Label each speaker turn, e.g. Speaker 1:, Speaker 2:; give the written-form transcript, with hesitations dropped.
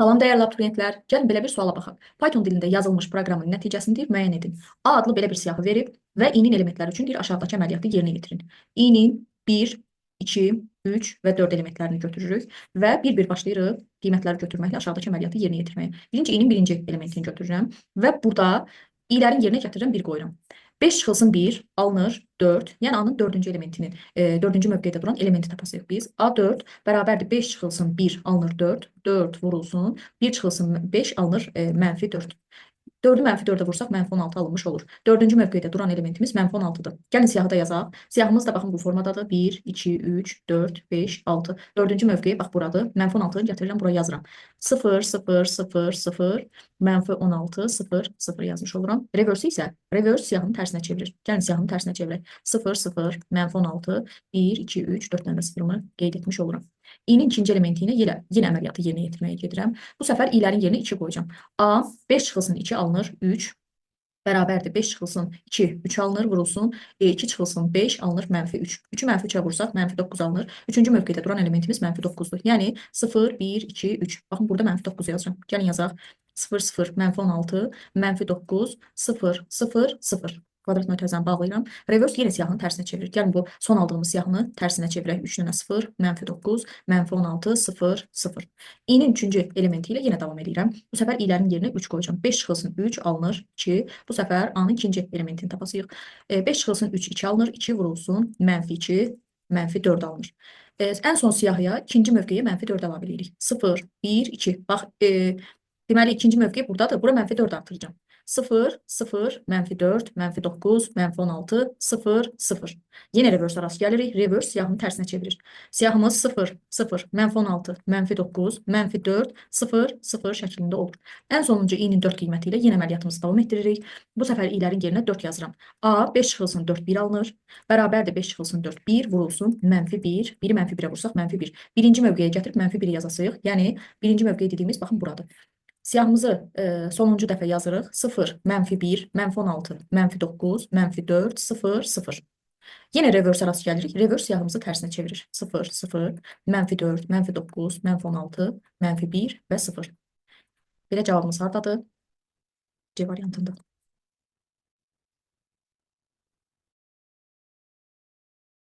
Speaker 1: Salam dəyərli abituriyentlər, gəlin belə bir suala baxaq. Python dilində yazılmış proqramın nəticəsini müəyyən edin. A adlı belə bir siyahı verib və i-nin elementləri üçün deyir aşağıdakı əməliyyatı yerinə yetirin. i-nin 1, 2, 3 və 4 elementlərini götürürük və bir-bir başlayırıq qiymətləri götürməklə aşağıdakı əməliyyatı yerinə yetirməyə. Birinci i-nin birinci elementini götürürəm və burada i-lərin yerinə gətirirəm 1 qoyuram. 5 çıxılsın 1 alınır 4. Yəni A-nın 4-cü elementinin 4-cü mövqedə duran elementi tapasıyıq biz. A4 bərabərdir 5 çıxılsın 1 alınır 4. 4 vurulsun. 1 çıxılsın 5 alınır mənfi 4. 4-ü mənfi 4-ə vursaq mənfi 16 alınmış olur. 4-cü mövqedə duran elementimiz mənfi 16-dır. Gəlin siyahıda yazaq. Siyahımız da baxın bu formadadır. 1, 2, 3, 4, 5, 6. 4-cü mövqeyə bax buradır. Mənfi 16-nı gətirirəm, buraya yazıram. 0, 0, 0, 0, mənfi 16, 0, 0 yazmış oluram. Reverse isə reverse siyahının tərsinə çevirir. Gəlin siyahının tərsinə çevirək. 0, 0, mənfi 16, 1, 2, 3, 4 dənə 0-ımı qeyd etmiş oluram. i-nin ikinci elementi ilə yenə əməliyyatı yerinə yetirməyə gedirəm. Bu səfər i-lərin yerinə 2 qoyacağım. A 5 çıxılsın 2 alınır 3 bərabərdir 5 çıxılsın 2 3 alınır vurulsun 2 çıxılsın 5 alınır mənfi 3. 3-ü mənfi 3-ə vursaq mənfi 9 alınır. 3-cü mövqedə duran elementimiz mənfi 9-dur. Yəni 0 1 2 3. Baxın burada mənfi 9 yazacağam. Gəlin yazaq. 0 0 mənfi 16 mənfi 9 0 0 0. Kvadrat mötərizəni bağlayıram. Reverse yenə siyahının tərsinə çevirir. Gəlin bu son aldığımız siyahını tərsinə çevirək. 3 dənə 0, mənfi 9, mənfi 16, 0, 0. i-nin 3-cü elementi ilə yenə davam edirəm. Bu səfər i-lərin yerinə 3 qoyacağım. 5 çıxılsın 3 alınır 2. Bu səfər A-nın ikinci elementini tapasıyıq. 5 çıxılsın 3 2 alınır. 2 vurulsun mənfi 2, mənfi 4 alınır. Ən son siyahıya ikinci mövqeyə mənfi 4 əlavə edirik. 0, 1, 2. Bax, deməli ikinci mövqe buradadır. Bura mənfi 4 artıracağım. 0, 0, mənfi 4, mənfi 9, mənfi 16, 0, 0. Yenə reverse rast gəlirik. Reverse siyahını tərsinə çevirir. Siyahımız 0, 0, mənfi 16, mənfi 9, mənfi 4, 0, 0 şəklində olur. Ən sonuncu i-nin 4 qiyməti ilə yenə əməliyyatımızı davam etdiririk. Bu səfər i-lərin yerinə 4 yazıram. A 5 çıxılsın 4 1 alınır. Bərabərdir 5 çıxılsın 4 1 vurulsun mənfi 1. 1-i mənfi 1-ə vursaq mənfi 1. Birinci mövqeyə gətirib mənfi 1-i yazasıyıq. Yəni birinci mövqe dediyimiz baxın buradır. Siyahımızı sonuncu dəfə yazırıq. 0, mənfi 1, mənfi 16, mənfi 9, mənfi 4, 0, 0. Yenə reverse rast gəlirik. Reverse siyahımızı tərsinə çevirir. 0, 0, mənfi 4, mənfi 9, mənfi 16, mənfi 1 və 0. Belə cavabımız hardadır? C variantında.